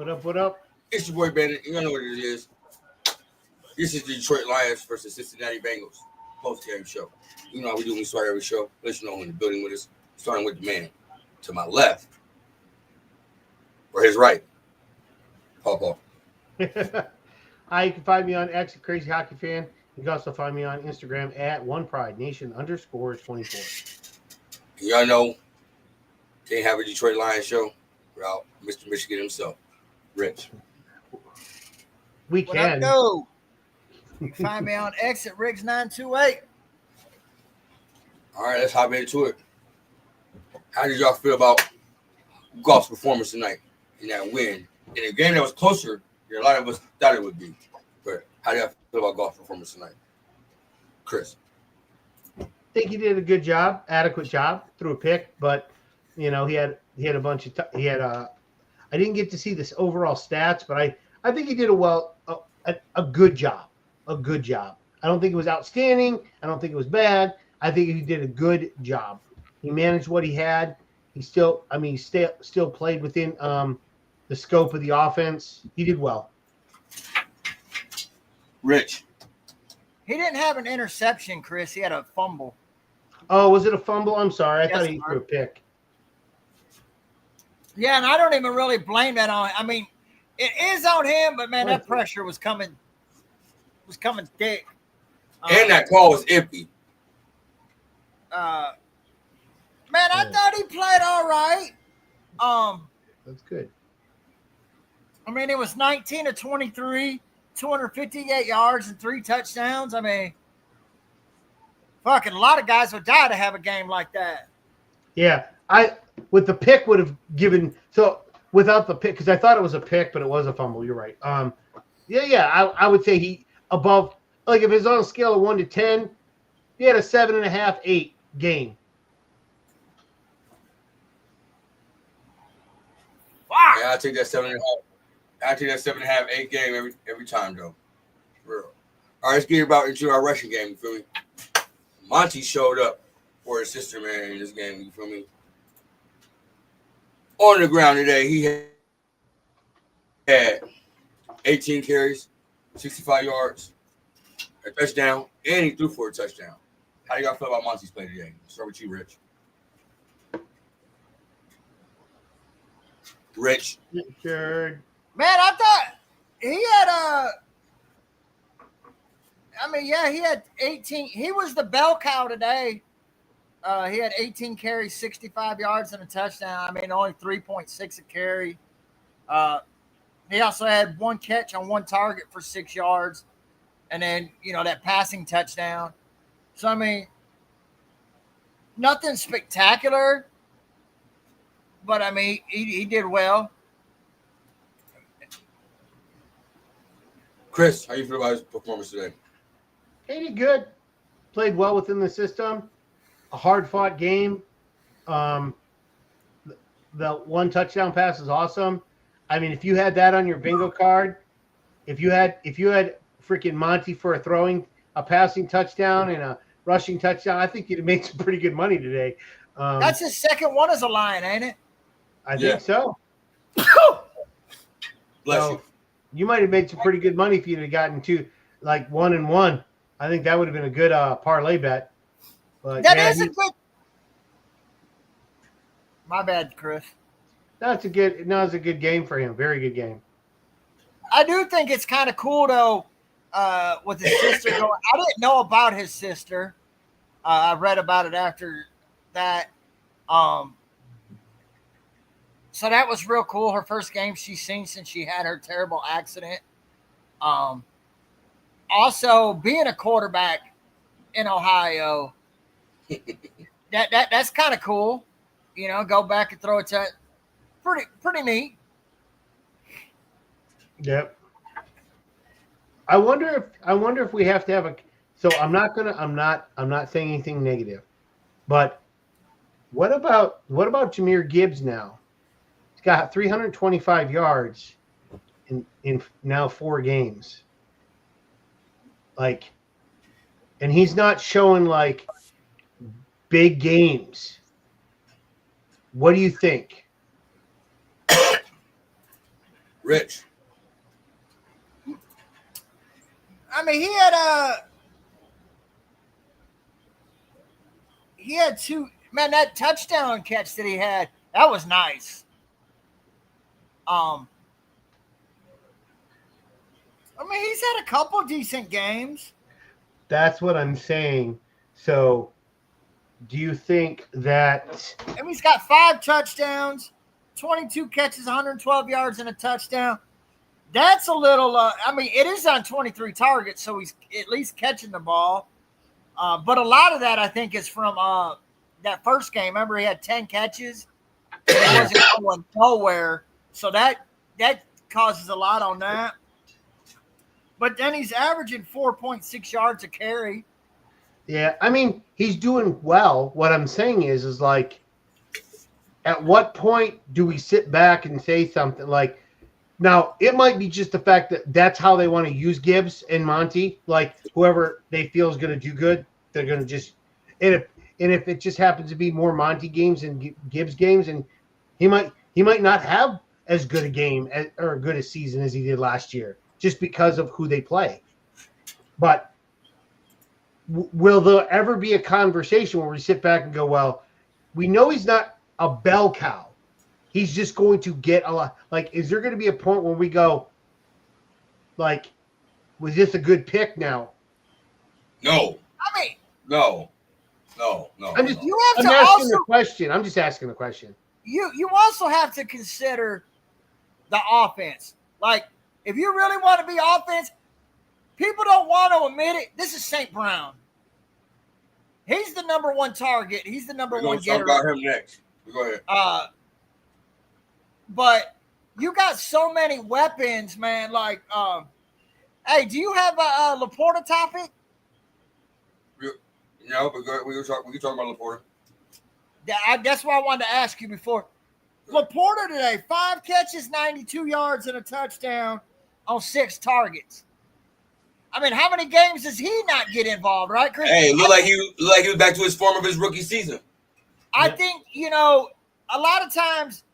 What up? What up? It's your boy Bennett. You know what it is. This is the Detroit Lions versus Cincinnati Bengals post-game show. You know how we do when we start every show. Let you know who in the building with us. Starting with the man to my left or his right, Paul. Hi, you can find me on X at Crazy Hockey Fan. You can also find me on Instagram at OnePrideNation_24. Y'all know can't have a Detroit Lions show without Mr. Michigan himself, Rich. We What can. up, though? You can find me on X at Riggs928. All right, let's hop into it. How did y'all feel about Goff's performance tonight in that win? In a game that was closer than a lot of us thought it would be. But how do y'all feel about Goff's performance tonight? Chris. I think he did a good job, adequate job, threw a pick, but you know, he had a bunch of I didn't get to see this overall stats, but I think he did a good job. A good job. I don't think it was outstanding. I don't think it was bad. I think he did a good job. He managed what he had. He still played within the scope of the offense. He did well. Rich. He didn't have an interception, Chris. He had a fumble. Oh, was it a fumble? I'm sorry. I Yes, thought he threw a pick. Yeah, and I don't even really blame that on. I mean, it is on him, but man, that pressure was coming thick. And that call was iffy. Man, I thought he played all right. That's good. I mean, it was 19 to 23, 258 yards and 3 touchdowns. I mean, fucking a lot of guys would die to have a game like that. Yeah, with the pick would have given without the pick, because I thought it was a pick, but it was a fumble. You're right. I would say he above, like if it's on a scale of 1 to 10, he had a 7.5, 8 game. Wow. Yeah, I take that 7.5. I take that 7.5, 8 game every time though. For real. All right, let's get into our rushing game. You feel me? Monty showed up for his sister, man, in this game. You feel me? On the ground today, he had 18 carries, 65 yards, a touchdown, and he threw for a touchdown. How do y'all feel about Monty's play today? Start with you, Rich. Richard. Man, I thought he had he had 18. He was the bell cow today. He had 18 carries, 65 yards, and a touchdown. I mean, only 3.6 a carry. He also had 1 catch on 1 target for 6 yards. And then, that passing touchdown. So, I mean, nothing spectacular. But, I mean, he did well. Chris, how you feel about his performance today? He did good. Played well within the system. A hard-fought game. The 1 touchdown pass is awesome. I mean, if you had that on your bingo card, if you had freaking Monty for a passing touchdown and a rushing touchdown, I think you'd have made some pretty good money today. That's his second one as a Lion, ain't it? I think so. Bless you. You might have made some pretty good money if you'd have gotten 1 and 1. I think that would have been a good parlay bet. But that is a good. My bad, Chris. It's a good game for him. Very good game. I do think it's kind of cool though, with his sister going. I didn't know about his sister. I read about it after that. So that was real cool. Her first game she's seen since she had her terrible accident. Also, being a quarterback in Ohio, that's kind of cool. Go back and throw a touch. Pretty neat. Yep. I wonder if we have to have so I'm not saying anything negative, but what about Jahmyr Gibbs now? He's got 325 yards in now 4 games. And he's not showing big games. What do you think? Rich. I mean, he had two. Man, that touchdown catch that he had, that was nice. I mean, he's had a couple decent games. That's what I'm saying. So, do you think that? I mean, he's got 5 touchdowns, 22 catches, 112 yards, and a touchdown. That's a little. I mean, it is on 23 targets, so he's at least catching the ball. But a lot of that, I think, is from that first game. Remember, he had 10 catches. He wasn't going nowhere, so that causes a lot on that. But then he's averaging 4.6 yards a carry. Yeah, I mean, he's doing well. What I'm saying is like, at what point do we sit back and say something like, now it might be just the fact that that's how they want to use Gibbs and Monty. Like whoever they feel is going to do good, they're going to just. And if it just happens to be more Monty games and Gibbs games, and he might not have as good a game or good a season as he did last year, just because of who they play. But will there ever be a conversation where we sit back and go, well, we know he's not a bell cow. He's just going to get a lot. Like, is there going to be a point where we go, like, was this a good pick now? No. I mean, No. I'm just you have I'm to asking also the question. I'm just asking the question. you also have to consider the offense. Like, if you really want to be offense, people don't want to admit it. This is St. Brown. He's the number one target. He's the number one getter. We're going to talk about him next. Go ahead. But you got so many weapons, man. Like, hey, do you have a Laporta topic? No, but we can talk about Laporta. That's why I wanted to ask you before. Laporta today, 5 catches, 92 yards, and a touchdown on 6 targets. I mean, how many games does he not get involved, right, Chris? Hey, look like he was back to his form of his rookie season. I think, a lot of times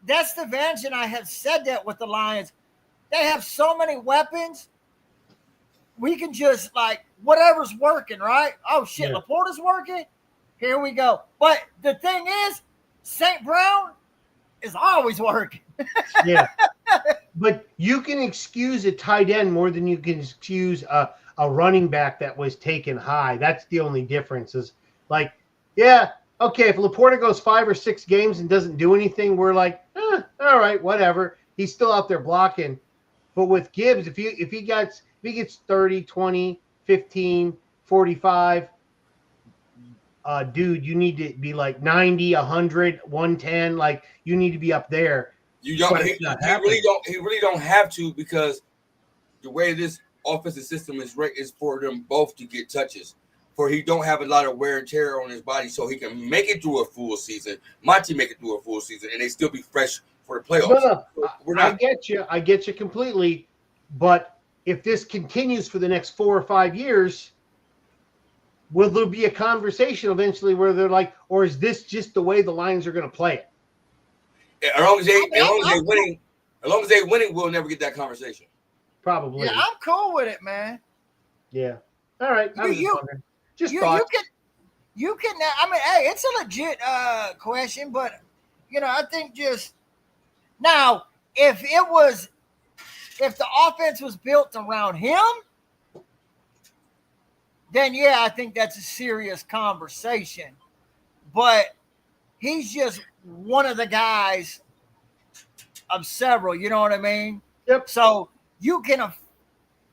that's the advantage, and I have said that with the Lions. They have so many weapons. We can just, like, whatever's working, right? Oh, shit, Yeah. Laporta's working? Here we go. But the thing is, St. Brown is always working. Yeah. But you can excuse a tight end more than you can excuse a running back that was taken high. That's the only difference is, like, yeah, okay, if Laporta goes 5 or 6 games and doesn't do anything, we're like, all right, whatever. He's still out there blocking. But with Gibbs, if he gets 30, 20, 15, 45, dude, you need to be like 90, 100, 110. Like, you need to be up there. You don't. But He it's not really happening. don't. He really don't have to, because the way this offensive system is for them both to get touches. For he don't have a lot of wear and tear on his body, so he can make it through a full season. Monty make it through a full season, and they still be fresh for the playoffs. No, We're I not. I get you completely. But if this continues for the next 4 or 5 years, will there be a conversation eventually where they're like, or is this just the way the Lions are going to play it? As long as they winning, we'll never get that conversation. Probably. Yeah, I'm cool with it, man. Yeah. All right. I was just wondering. Just thoughts. You can. I mean, hey, it's a legit question, but I think just now, if the offense was built around him, then yeah, I think that's a serious conversation. But he's just one of the guys of several. You know what I mean? Yep. So you can.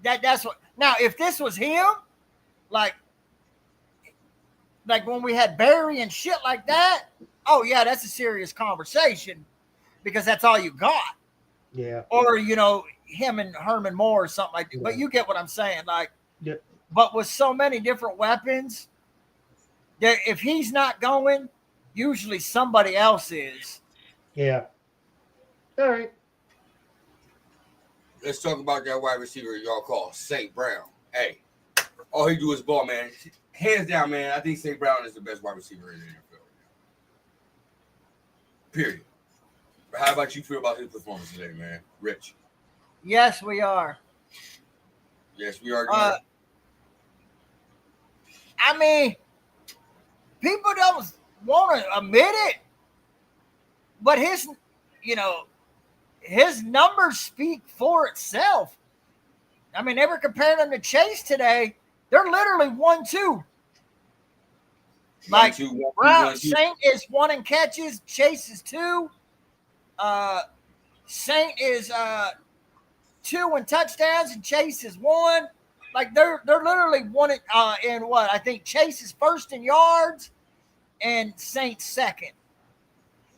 That's what. Now, if this was him, like when we had Barry and shit like that, oh yeah, that's a serious conversation because that's all you got. Yeah. Or him and Herman Moore or something like that. Yeah. But you get what I'm saying, like. Yeah. But with so many different weapons, if he's not going, usually somebody else is. Yeah. All right. Let's talk about that wide receiver y'all call St. Brown. Hey, all he do is ball, man. Hands down, man. I think St. Brown is the best wide receiver in the NFL right now. Period. But how about you feel about his performance today, man? Rich. Yes, we are. Yes, we are. I mean, people don't want to admit it, but his numbers speak for itself. I mean, they were comparing him to Chase today. They're literally 1-2. Like Brown Saint is 1 in catches, Chase is 2. Saint is 2 in touchdowns, and Chase is 1. Like they're literally 1 in what I think Chase is first in yards, and Saint second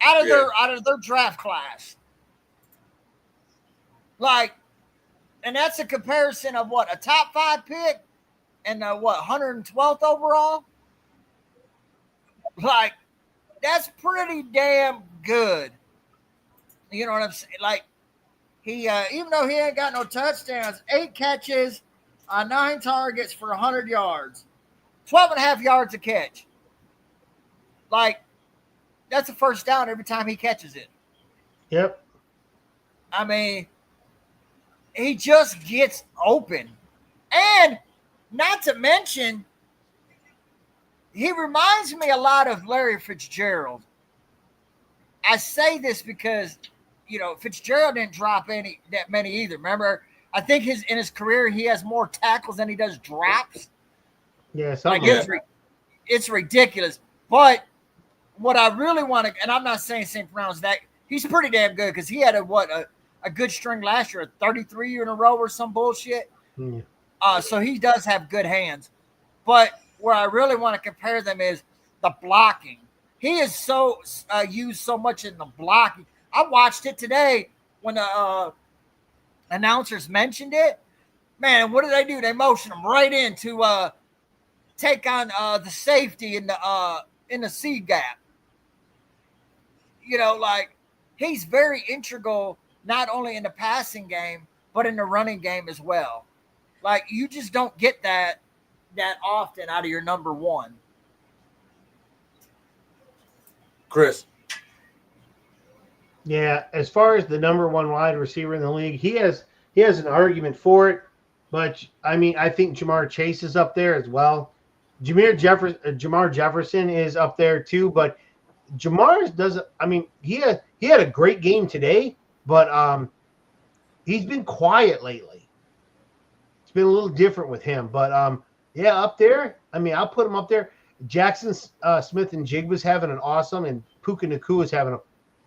out of their draft class. Like, and that's a comparison of what, a top 5 pick and 112th overall. Like, that's pretty damn good. You know what I'm saying? Like, he even though he ain't got no touchdowns, 8 catches, 9 targets for 100 yards, 12.5 yards a catch. Like, that's a first down every time he catches it. Yep. I mean, he just gets open. And not to mention, he reminds me a lot of Larry Fitzgerald. I say this because, Fitzgerald didn't drop that many either. Remember, I think in his career, he has more tackles than he does drops. Yeah, it's ridiculous. But what I really want to, and I'm not saying St. Brown's that, he's pretty damn good because he had a good string last year, 33 in a row or some bullshit. Yeah. So he does have good hands. But where I really want to compare them is the blocking. He is so used so much in the blocking. I watched it today when the announcers mentioned it. Man, what do? They motion him right in to take on the safety in the C gap. Like, he's very integral not only in the passing game but in the running game as well. Like, you just don't get that often out of your number one. Chris. Yeah, as far as the number one wide receiver in the league, he has an argument for it, but I mean, I think Jamar Chase is up there as well. Jamar Jefferson is up there too, but Jamar doesn't. I mean, he had a great game today, but he's been quiet lately. It's been a little different with him, but yeah, up there. I mean, I'll put him up there. Jackson Smith and Jigba's having an awesome, and Puka Nacua is having a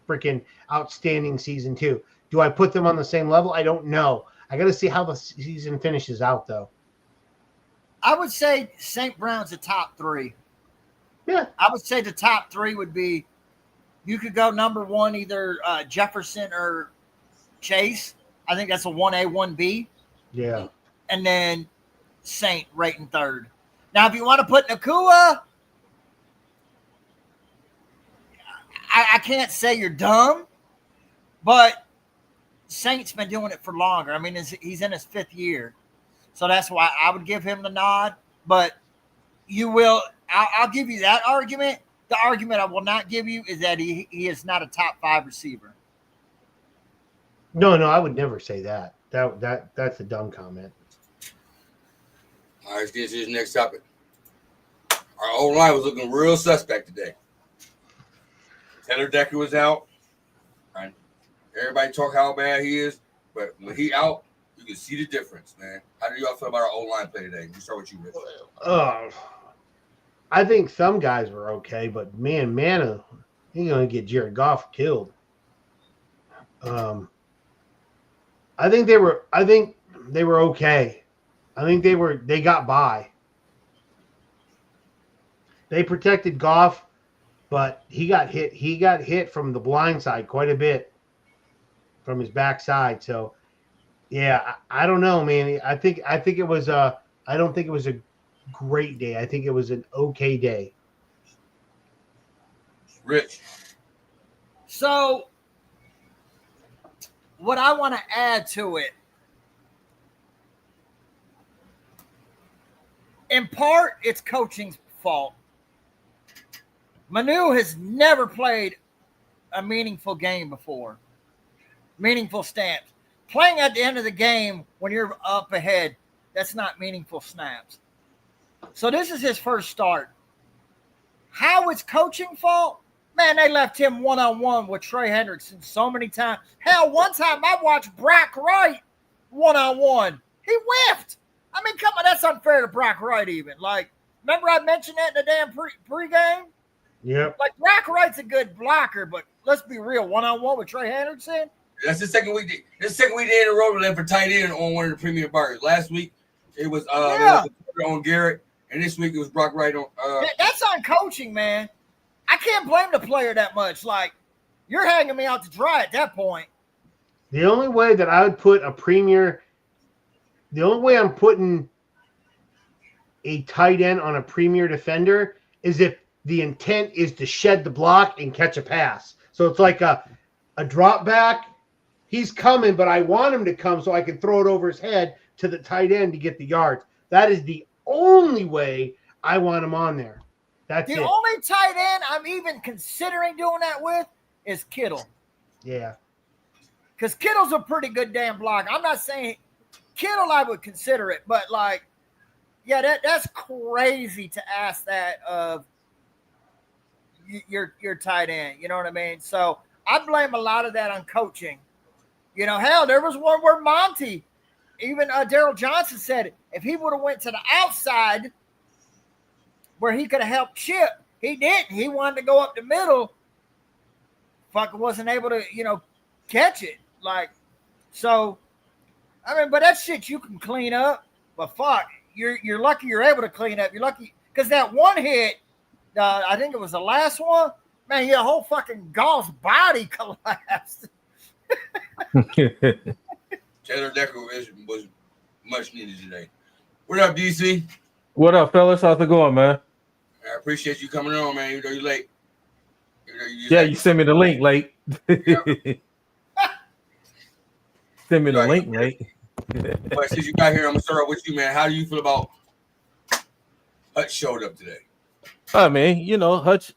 freaking outstanding season too. Do I put them on the same level? I don't know. I got to see how the season finishes out, though. I would say St. Brown's the top 3. Yeah. I would say the top 3 would be, you could go number 1, either Jefferson or Chase. I think that's a 1A, 1B. Yeah. And then Saint right in 3rd. Now, if you want to put Nacua, I can't say you're dumb, but Saint's been doing it for longer. I mean, he's in his 5th year. So that's why I would give him the nod. But I'll give you that argument. The argument I will not give you is that he is not a top 5 receiver. No, I would never say that. That's a dumb comment. All right, let's get to this next topic. Our O-line was looking real suspect today. Taylor Decker was out. Right? Everybody talk how bad he is, but when he out, you can see the difference, man. How do y'all feel about our O-line play today? We start with you, Rich. I think some guys were okay, but man, Mana, he's gonna get Jared Goff killed. I think they were okay. I think they got by. They protected Goff, but he got hit. He got hit from the blind side quite a bit from his backside. So, yeah, I don't know, man. I think it was I don't think it was a great day. I think it was an okay day. Rich. So, what I want to add to it, in part, it's coaching's fault. Manu has never played a meaningful game before. Meaningful stamps. playing at the end of the game when you're up ahead, that's not meaningful snaps. So this is his first start. How it's coaching fault? Man, they left him one-on-one with Trey Hendrickson so many times. Hell, one time I watched Brock Wright one-on-one. He whiffed. I mean, come on, that's unfair to Brock Wright even. Like, remember I mentioned that in the damn pregame? Yep. Like, Brock Wright's a good blocker, but let's be real, one-on-one with Trey Hendrickson? That's the second week. This second week they in a row for tight end on one of the premier bars. Last week it was on Garrett, and this week it was Brock Wright on. That's on coaching, man. I can't blame the player that much. Like, you're hanging me out to dry at that point. The only way that I would put the only way I'm putting a tight end on a premier defender is if the intent is to shed the block and catch a pass. So it's like a drop back. He's coming, but I want him to come so I can throw it over his head to the tight end to get the yards. That is the only way I want him on there. That's the it. only tight end I'm even considering doing that with is Kittle. Yeah. Because Kittle's a pretty good damn block. I'm not saying Kittle I would consider it, but like, yeah, that's crazy to ask that of your tight end. You know what I mean? So I blame a lot of that on coaching. You know, hell, there was one where Monty, even Daryl Johnson said it. If he would have went to the outside where he could have helped Chip, he didn't. He wanted to go up the middle. Fucker wasn't able to, catch it. Like, so, I mean, but that shit you can clean up. But fuck, you're lucky you're able to clean up. You're lucky because that one hit, I think it was the last one. Man, your whole fucking golf's body collapsed. Taylor Decker was much needed today. What up, DC? What up, fellas? How's it going, man? I appreciate you coming on, man. Even though you're late. You sent me the link late. Send me the link late. But since you got here, I'm gonna start off with you, man. How do you feel about Hutch showed up today? I mean, Hutch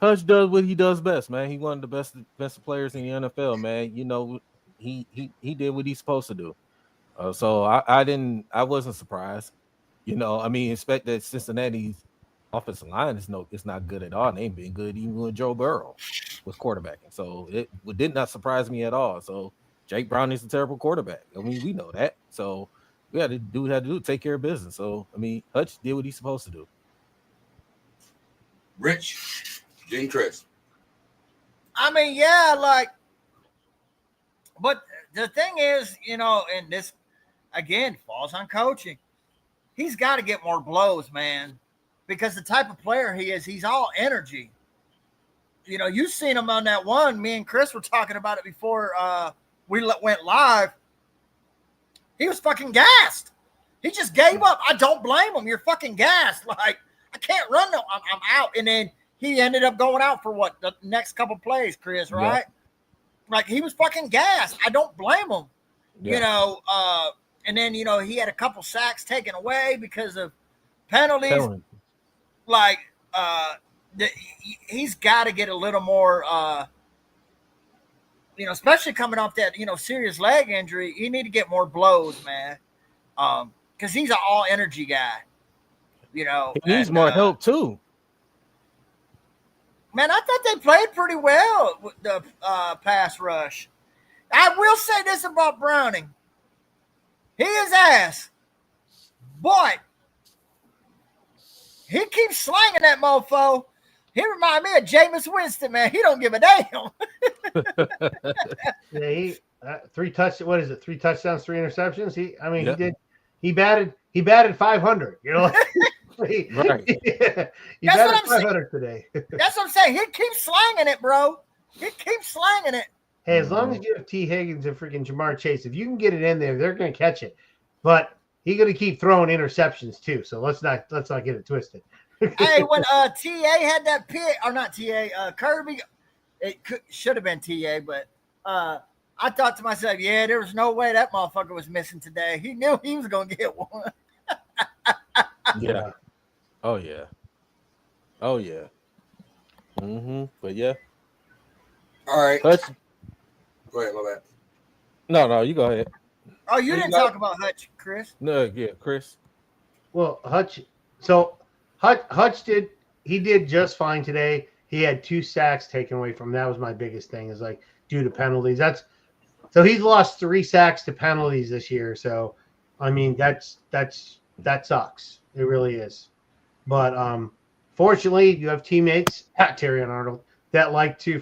does what he does best, man. He one of the best players in the NFL, man. He did what he's supposed to do. So I wasn't surprised. Expect that Cincinnati's offensive line is not good at all. They ain't been good even when Joe Burrow was quarterbacking. So it did not surprise me at all. So Jake Brown is a terrible quarterback. I mean, we know that. So we had to do what we had to do, take care of business. So Hutch did what he's supposed to do. Rich, Jim Chris. I mean, yeah, but the thing is, and this again falls on coaching. He's got to get more blows, man, because the type of player he is, he's all energy. You've seen him on that one. Me and Chris were talking about it before we went live. He was fucking gassed. He just gave up. I don't blame him. You're fucking gassed. Like, I can't run. No, I'm out. And then he ended up going out for the next couple plays, Chris, right? Yeah. Like, he was fucking gassed. I don't blame him. Yeah. And then, he had a couple sacks taken away because of penalties. Like, he's got to get a little more, especially coming off that, serious leg injury. He need to get more blows, man. Because he's an all-energy guy. He needs more help, too. Man, I thought they played pretty well with the pass rush. I will say this about Browning. He is ass. But he keeps slanging that mofo. He remind me of Jameis Winston, man. He don't give a damn. Yeah, he 3 touchdowns. What is it? 3 touchdowns, 3 interceptions. He batted 500. Right. He batted 500 today. That's what I'm saying. He keeps slanging it, bro. He keeps slanging it. Hey, as long as you have T. Higgins and freaking Jamar Chase, if you can get it in there, they're going to catch it. But he's going to keep throwing interceptions too. So let's not get it twisted. Hey, when TA had that pick, or not TA, Kirby, should have been TA, but I thought to myself, yeah, there was no way that motherfucker was missing today. He knew he was going to get one. Yeah. Oh yeah. Mm-hmm. But yeah. All right. Hutch. Go ahead, my bad. No, you go ahead. Oh, you You didn't got talk about Hutch, Chris. No, yeah, Chris. Well, Hutch. So Hutch did just fine today. He had 2 sacks taken away from him. That was my biggest thing, is like due to penalties. So he's lost 3 sacks to penalties this year. So I mean that sucks. It really is. But fortunately, you have teammates at Terry and Arnold that like to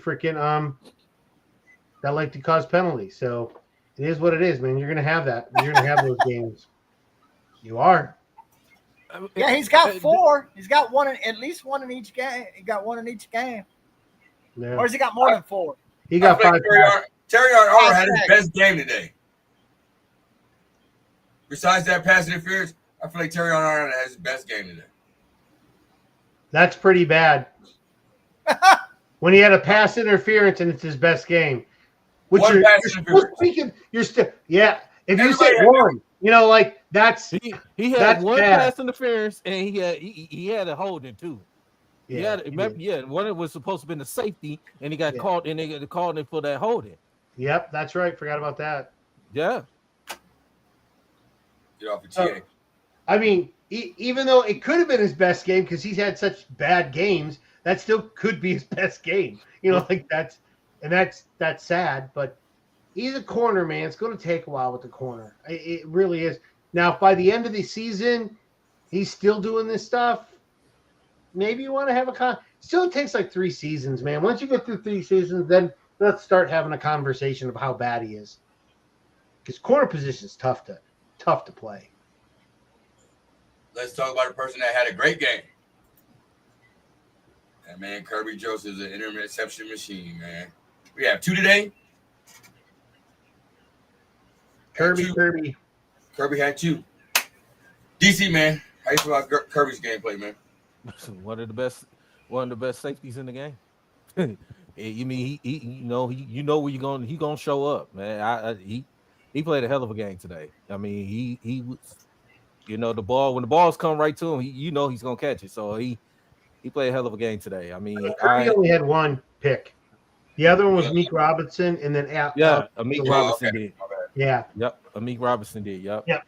cause penalties. So it is what it is, man. You're gonna have that. You're gonna have those games. You are. Yeah, he's got 4. He's got at least one in each game. He got one in each game. Yeah. Or has he got more than 4? He got 5 sacks. Terry Arnold had his best game today. Besides that pass interference, I feel like Terry Arnold has his best game today. That's pretty bad. When he had a pass interference and it's his best game. Which One pass interference. You're still, yeah. If you Everybody say one, like that's he had that's one bad. pass interference and he had a holding too. Yeah, one was supposed to be the safety and he got caught and they called him for that holding. Yep, that's right. Forgot about that. Yeah. Get off the TA. I mean, even though it could have been his best game because he's had such bad games, that still could be his best game. Like that's sad. But he's a corner, man. It's going to take a while with the corner. It really is. Now, if by the end of the season he's still doing this stuff, maybe you want to have still it takes like 3 seasons, man. Once you get through 3 seasons, then let's start having a conversation of how bad he is. Because corner position is tough to play. Let's talk about a person that had a great game. And man, Kirby Joseph is an interception machine, man. We have 2 today. Kirby had 2. DC, man, how you feel about Kirby's gameplay, man? One of the best safeties in the game. You mean he where he gonna show up, man. He played a hell of a game today. I mean, he was, the ball when the balls come right to him, he's gonna catch it. So he played a hell of a game today. I mean, Kirby only had 1 pick. The other one was Meek Robinson, and then Amik Robinson did. Yeah. Yep. Amik Robinson did. Yep. Yep.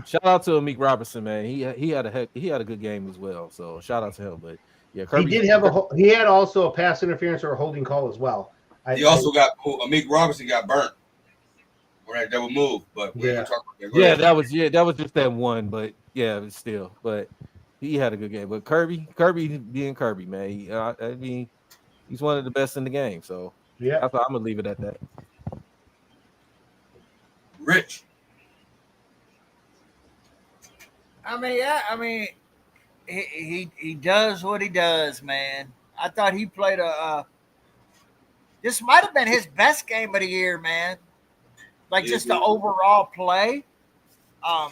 Shout out to Amik Robinson, man. He had a good game as well. So shout out to him. But yeah, Kirby he had also a pass interference or a holding call as well. Amik Robinson got burnt on that double move, but we didn't talk about that. That was just that one, but yeah, but he had a good game. But Kirby being Kirby, man. I mean, he's one of the best in the game. So yeah, I'm gonna leave it at that. Rich. He does what he does, man. I thought he played this might have been his best game of the year, man. Like just the overall play. I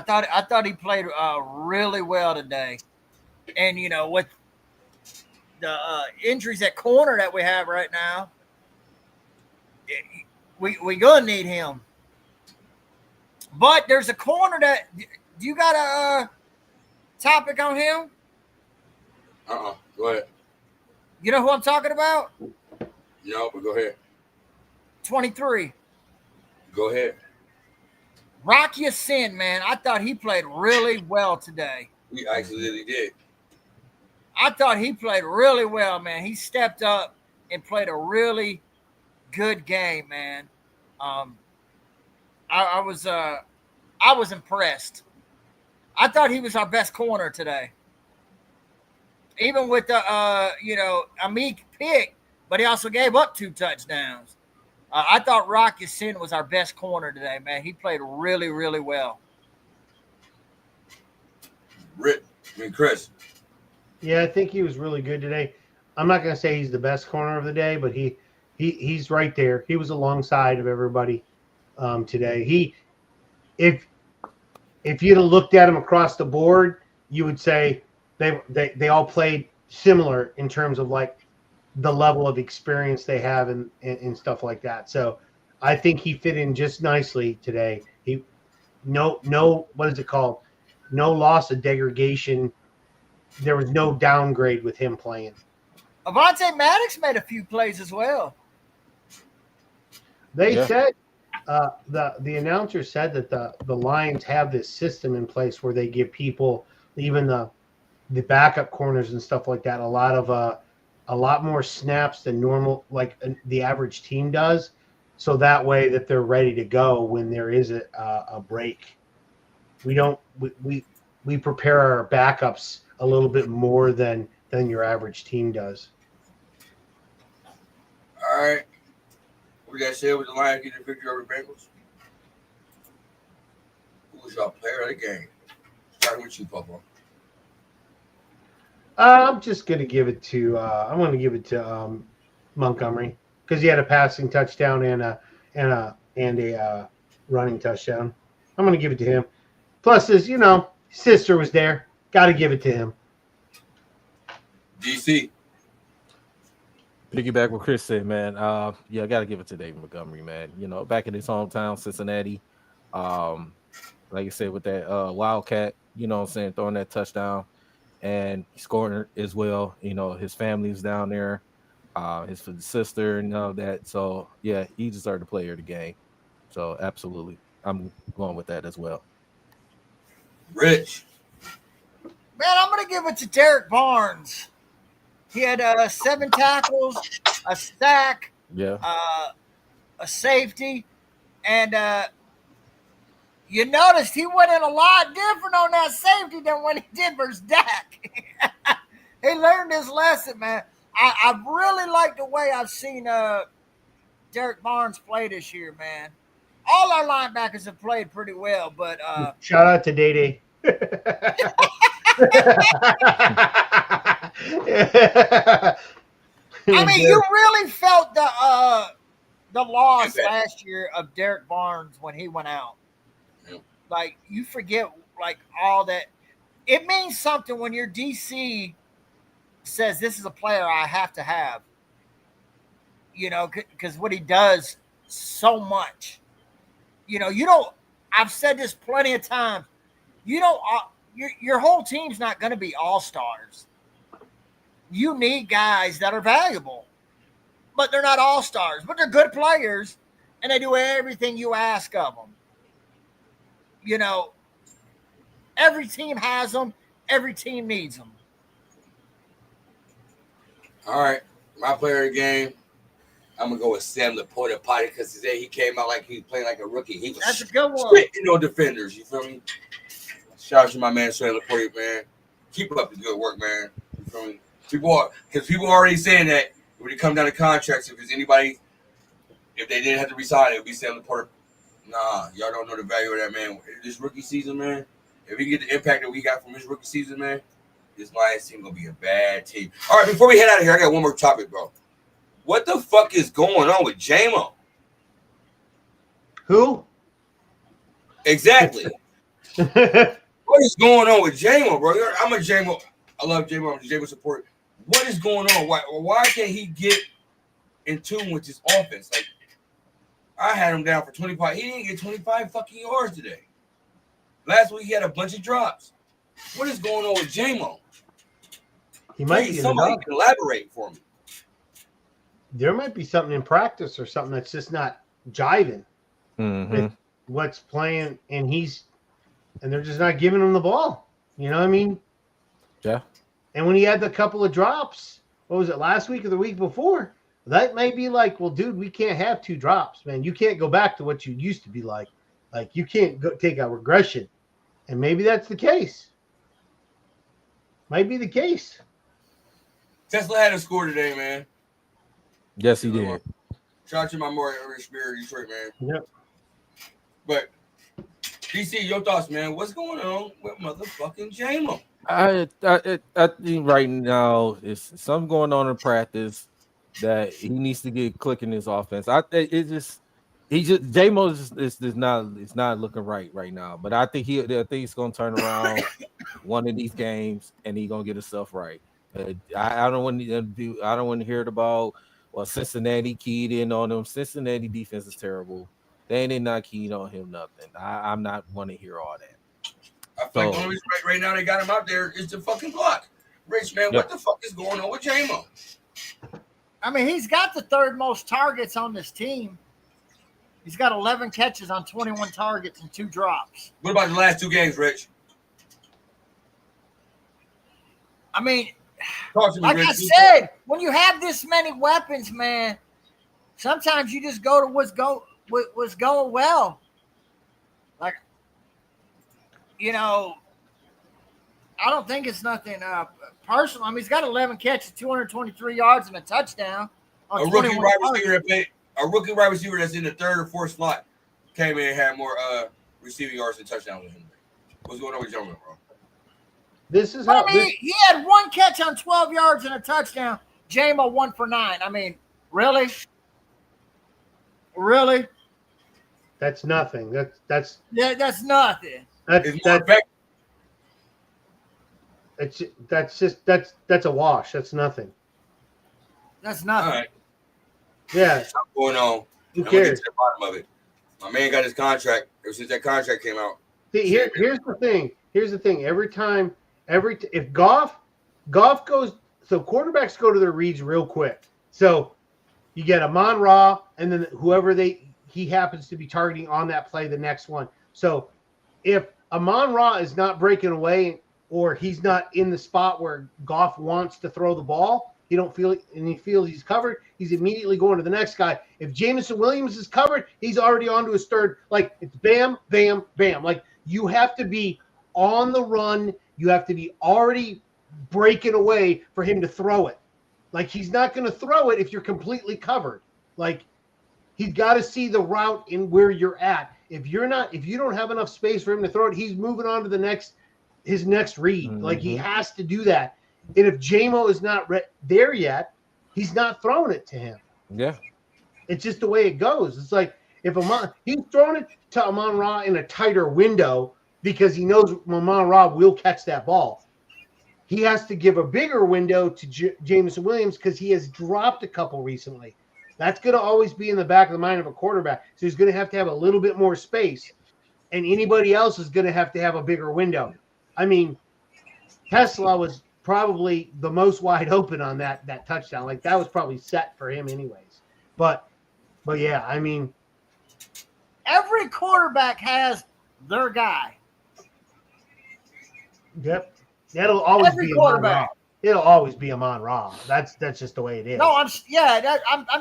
thought he played really well today. And with the injuries at corner that we have right now, we gonna need him. But there's a corner that you got a topic on him. Go ahead. You know who I'm talking about? No, but go ahead. 23. Go ahead. Rocky Sin, man. I thought he played really well today. We actually did. I thought he played really well, man. He stepped up and played a really good game, man. I was impressed. I thought he was our best corner today. Even with the Amik pick, but he also gave up 2 touchdowns. I thought Rocky Sin was our best corner today, man. He played really, really well. Chris. Yeah, I think he was really good today. I'm not going to say he's the best corner of the day, but he's right there. He was alongside of everybody today. If you'd have looked at him across the board, you would say they all played similar in terms of like the level of experience they have and stuff like that. So I think he fit in just nicely today. No, what is it called? No loss of degradation. There was no downgrade with him playing. Avonte Maddox made a few plays as well. They Yeah. said the announcer said that the Lions have this system in place where they give people, even the backup corners and stuff like that, a lot more snaps than normal, like the average team does, so that way that they're ready to go when there is a break. We don't we prepare our backups a little bit more than your average team does. All right. What you guys say with the Lions getting the victory over the Bengals? Who was your player of the game? Starting with you, Papa. I'm just gonna give it to I'm gonna give it to Montgomery because he had a passing touchdown and a running touchdown. I'm gonna give it to him. Plus, his sister was there. Got to give it to him. DC. Piggyback what Chris said, man. Yeah, I gotta give it to David Montgomery, man. Back in his hometown, Cincinnati. Like you said, with that Wildcat, what I'm saying, throwing that touchdown and scoring as well. His family's down there, his sister and all that. So yeah, he deserved the player of the game. So absolutely, I'm going with that as well. Rich. Man, I'm going to give it to Derek Barnes. He had 7 tackles, a sack, Yeah. a safety, and you noticed he went in a lot different on that safety than when he did versus Dak. He learned his lesson, man. I really like the way I've seen Derek Barnes play this year, man. All our linebackers have played pretty well, but shout out to Day Day. I mean, you really felt the loss last year of Derek Barnes when he went out. Like, you forget, like, all that. It means something when your DC says this is a player I have to have. Because what he does so much. You don't. I've said this plenty of times. You don't. Your whole team's not going to be all-stars. You need guys that are valuable, but they're not all-stars. But they're good players, and they do everything you ask of them. Every team has them. Every team needs them. All right. My player of the game, I'm going to go with Sam Laporta Potty because today he came out like he was playing like a rookie. He was That's a good one. spitting on defenders. You feel me? Shout out to my man, Sam Laporta, man. Keep up the good work, man. You feel me? People are already saying that when it comes down to contracts, if they didn't have to resign, it would be Sam Laporta. Nah, y'all don't know the value of that man. This rookie season, man, if he get the impact that we got from his rookie season, man, this Lions team gonna be a bad team. All right, before we head out of here, I got one more topic, bro. What the fuck is going on with J-Mo? Who? Exactly. What is going on with J-Mo, bro? I'm a J-Mo. I love J-Mo. I'm a J-Mo support. What is going on? Why can't he get in tune with his offense? Like, I had him down for 25. He didn't get 25 fucking yards today. Last week he had a bunch of drops. What is going on with J-Mo? He might be somebody can elaborate for me. There might be something in practice or something that's just not jiving with what's playing, and they're just not giving him the ball. You know what I mean? Yeah. And when he had the couple of drops, what was it, last week or the week before? That may be like, well, dude, we can't have 2 drops, man. You can't go back to what you used to be like. Like, you can't go take a regression. And maybe that's the case. Might be the case. Tesla had a score today, man. Yes, he did. Shout out to my more spirit Detroit, man. Yep. But DC, your thoughts, man? What's going on with motherfucking J-Mo? I think right now it's something going on in practice that he needs to get clicking his offense. J-Mo is not looking right now. But I think he's gonna turn around one of these games and he's gonna get himself right. I don't want to hear it about Cincinnati keyed in on him. Cincinnati defense is terrible. They not keyed on him nothing. I'm not want to hear all that. I feel like the only reason right now they got him out there is the fucking block. Rich, man, What the fuck is going on with J-Mo? I mean, he's got the 3rd most targets on this team. He's got 11 catches on 21 targets and 2 drops. What about the last 2 games, Rich? I mean, Talk to me, like Rich. I said, when you have this many weapons, man, sometimes you just go to what's going well. Like, you know, I don't think it's nothing personal. I mean, he's got 11 catches, 223 yards, and a touchdown. A rookie wide receiver that's in the 3rd or 4th slot came in and had more receiving yards and touchdowns than him. What's going on with Joe, bro? This is how. He had 1 catch on 12 yards and a touchdown. J-Mo 1 for 9. I mean, really? Really? That's nothing. That's nothing. That's a wash. That's nothing. That's nothing. All right. Yeah. What's going on? Who I'm gonna cares? get to the bottom of it. My man got his contract. Ever since that contract came out. See, here's the thing. If Goff goes, so quarterbacks go to their reads real quick. So you get Amon-Ra, and then whoever he happens to be targeting on that play, the next one. So if Amon-Ra is not breaking away, or he's not in the spot where Goff wants to throw the ball, he feels he's covered, he's immediately going to the next guy. If Jameson Williams is covered, he's already on to his third. Like, it's bam, bam, bam. Like, you have to be on the run. You have to be already breaking away for him to throw it. Like, he's not going to throw it if you're completely covered. Like, he's got to see the route in where you're at. If you don't have enough space for him to throw it, he's moving on to his next read. Mm-hmm. Like, he has to do that. And if J-Mo is not there yet, he's not throwing it to him. Yeah. It's just the way it goes. It's like, he's throwing it to Amon-Ra in a tighter window because he knows Amon-Ra will catch that ball. He has to give a bigger window to Jameson Williams because he has dropped a couple recently. That's going to always be in the back of the mind of a quarterback. So he's going to have a little bit more space. And anybody else is going to have a bigger window. I mean, Tesla was probably the most wide open on that touchdown. Like, that was probably set for him anyways. But yeah, I mean, every quarterback has their guy. Yep. That'll always be Amon-Ra. It'll always be Amon-Ra. That's just the way it is. No, I'm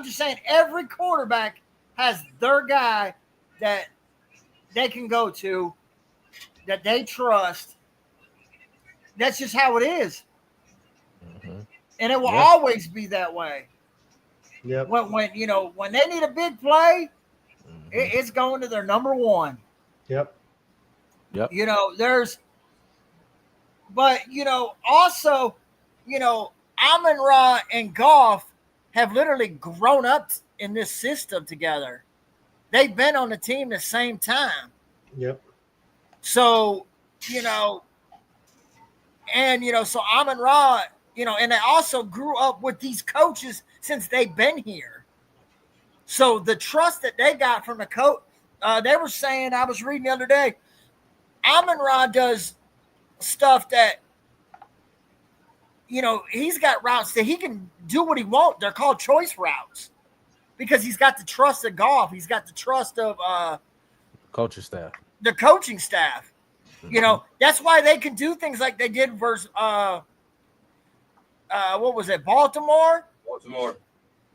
just saying every quarterback has their guy that they can go to, that they trust. That's just how it is. Mm-hmm. And it will always be that way. Yep. When they need a big play, it's going to their number one. Yep. Also, Amon-Ra and Goff have literally grown up in this system together. They've been on the team the same time. Yep. So, so Amon-Ra, and they also grew up with these coaches since they've been here. So the trust that they got from the coach, they were saying, I was reading the other day, Amon-Ra does stuff that, he's got routes that he can do what he wants. They're called choice routes because he's got the trust of Goff. He's got the trust of coaching staff. The coaching staff. Mm-hmm. That's why they can do things like they did versus what was it, Baltimore?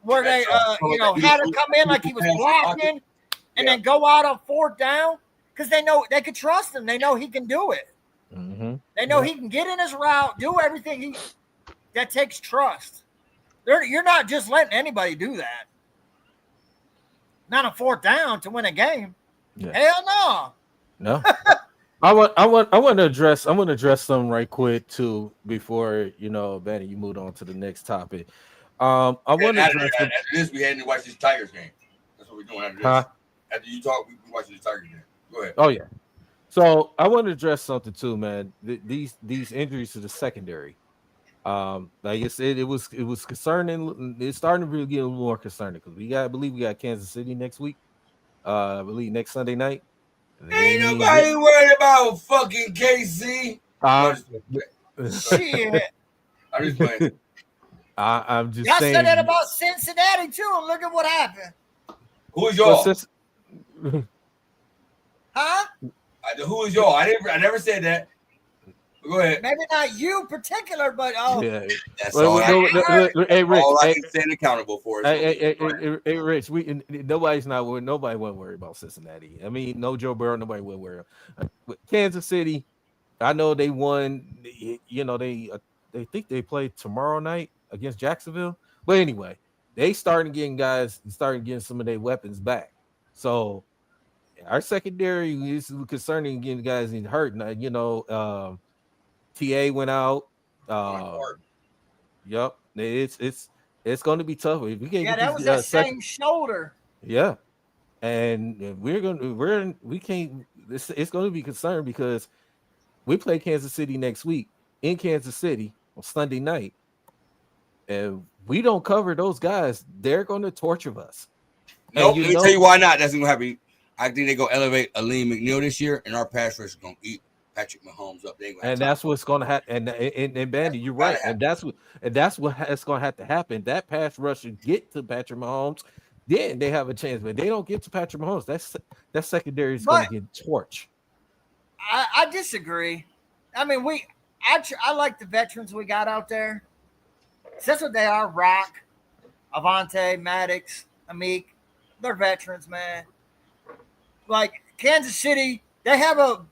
Where they had him come in like he was blocking and then go out on 4th down because they know they could trust him. They know he can do it. Mm-hmm. They know he can get in his route, do everything. That takes trust. You're not just letting anybody do that. Not on 4th down to win a game. Yeah. Hell no. No. I want to address something right quick too before Benny, you move on to the next topic. I want to address after this. We had to watch this Tigers game. That's what we're doing after this. After you talk, we watch this Tigers game. Go ahead. Oh yeah. So I want to address something too, man. These injuries to the secondary. Like I said, it was concerning. It's starting to really get a little more concerning because I believe we got Kansas City next week. I believe next Sunday night. Ain't nobody worried about fucking KC. Shit. I'm just playing. I'm just y'all saying. said that about Cincinnati too, and look at what happened. Who's y'all? Huh? Who is y'all? I never said that. Go ahead. Maybe not you particular, but Yeah. That's Well, all. hey, Rich. All I Hey, can stand accountable for is hey, Rich. Nobody will worry about Cincinnati. I mean, no Joe Burrow. Nobody will worry. Kansas City. I know they won. You know they think they play tomorrow night against Jacksonville. But anyway, they starting getting some of their weapons back. So our secondary is concerning getting guys in hurt. Now, you know, TA went out. Yep, it's going to be tough if we can't yeah, get that these was that same shoulder. Yeah, and we can't. It's going to be concerned because we play Kansas City next week in Kansas City on Sunday night, and we don't cover those guys. They're going to torture us. Nope. Let me tell you why not. That's going to happen. I think they're going to elevate Aleem McNeil this year, and our pass rush is going to eat Patrick Mahomes up. And that's what's going to happen. And Bandy, you're right. And that's what it's going to have to happen. That pass rush should get to Patrick Mahomes. Then they have a chance, but they don't get to Patrick Mahomes. That secondary is going to get torched. I disagree. I mean, I like the veterans we got out there. That's what they are. Rock, Avante, Maddox, Amik. They're veterans, man. Like Kansas City, they have a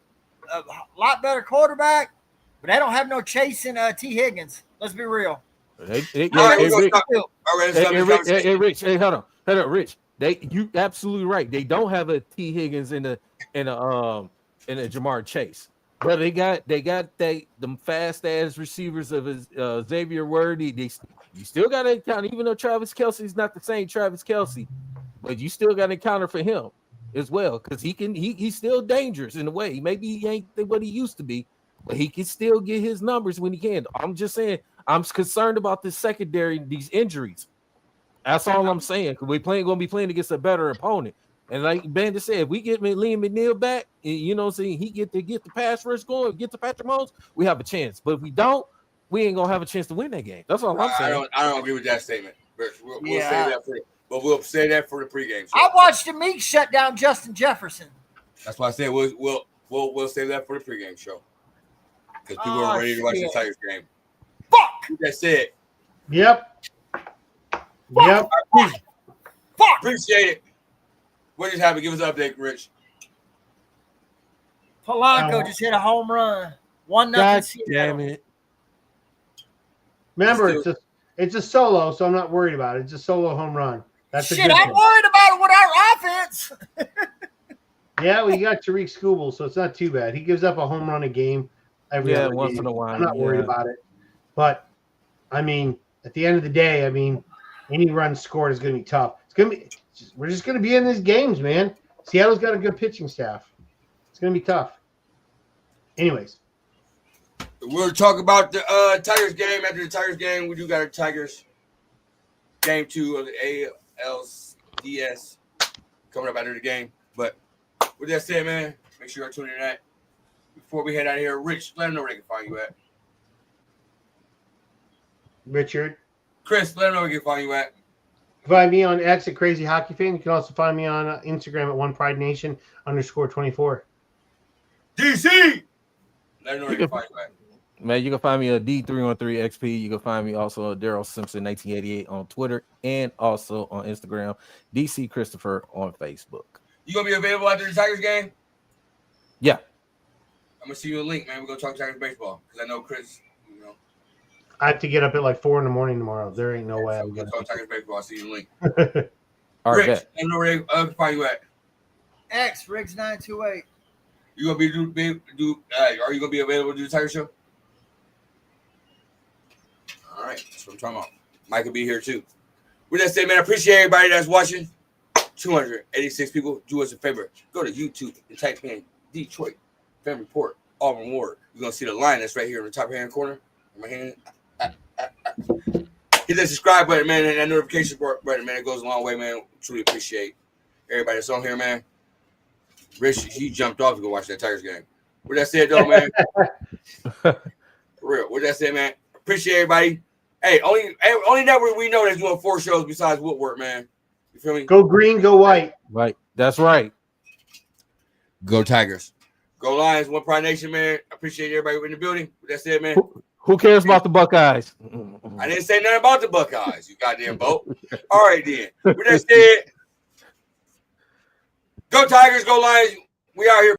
lot better quarterback, but they don't have no chasing T. Higgins. Let's be real. Hey, Rich. Hey, hold on, Rich. You absolutely right. They don't have a T. Higgins in a Jamar Chase, but they got them fast ass receivers of Xavier Word. You still got to count, even though Travis Kelce's not the same Travis Kelce, but you still got to counter for him as well, because he's still dangerous in a way. Maybe he ain't what he used to be, but he can still get his numbers when he can. I'm just saying, I'm concerned about this secondary, these injuries. That's all I'm saying, because we're going to be playing against a better opponent. And like Bandit said, if we get Liam McNeil back, you know what I'm saying, he get the pass rush going, get to Patrick Mahomes, we have a chance. But if we don't, we ain't going to have a chance to win that game. That's all I'm saying. I don't agree with that statement. We'll say that for it. But we'll say that for the pregame show. I watched Amik shut down Justin Jefferson. That's why I said we'll say that for the pregame show, because people are ready to watch the Tigers game. Fuck. That's it. Yep. Fuck. Fuck. Appreciate it. What just happened? Give us an update, Rich. Polanco just hit a home run. 1-0. Damn it. Remember, it's a solo, so I'm not worried about it. It's a solo home run. That's shit. I'm worried about it with our offense. Yeah, well, you got Tariq Skubal, so it's not too bad. He gives up a home run a game every other once game. in a while. I'm not worried about it. But I mean, at the end of the day, I mean, any run scored is going to be tough. We're just going to be in these games, man. Seattle's got a good pitching staff. It's going to be tough. Anyways, we'll talk about the Tigers game. After the Tigers game, we do got a Tigers game 2 of the ALCS coming up after the game. But with that said, man, make sure you're tuning in that. Before we head out of here, Rich, let them know where they can find you at. Richard. Chris, let them know where they can find you at. Find me on X at Crazy Hockey Fan. You can also find me on Instagram at OnePrideNation_24. DC! Let them know where they can find you at. Man, you can find me at D313XP. You can find me also at Daryl Simpson 1988 on Twitter and also on Instagram. DC Christopher on Facebook. You gonna be available after the Tigers game? Yeah. I'm gonna see you a link, man. We're gonna talk Tigers baseball because I know Chris. You know, I have to get up at like 4 a.m. tomorrow. There ain't no way. So we're gonna talk Tigers baseball. I'll see you a link. All right. Rich, let them know where they can find you at. X Riggs 928. You gonna are you gonna be available to do the Tiger show? All right, that's what I'm talking about. Mike will be here too. With that said, man, I appreciate everybody that's watching. 286 people. Do us a favor. Go to YouTube and type in Detroit Fan Report Auburn Ward. You're gonna see the line that's right here in the top hand corner. My hand. Hit that subscribe button, man, and that notification button, man. It goes a long way, man. Truly appreciate everybody that's on here, man. Rich, he jumped off to go watch that Tigers game. With that said, though, man. For real. With that said, man, appreciate everybody. Hey, only network we know that's doing 4 shows besides Woodward, man. You feel me? Go green, go white. Right. That's right. Go Tigers. Go Lions. One Pride Nation, man. I appreciate everybody in the building. That's it, man. Who cares about the Buckeyes? I didn't say nothing about the Buckeyes, you goddamn boat. All right, then. With that said, go Tigers, go Lions. We out here.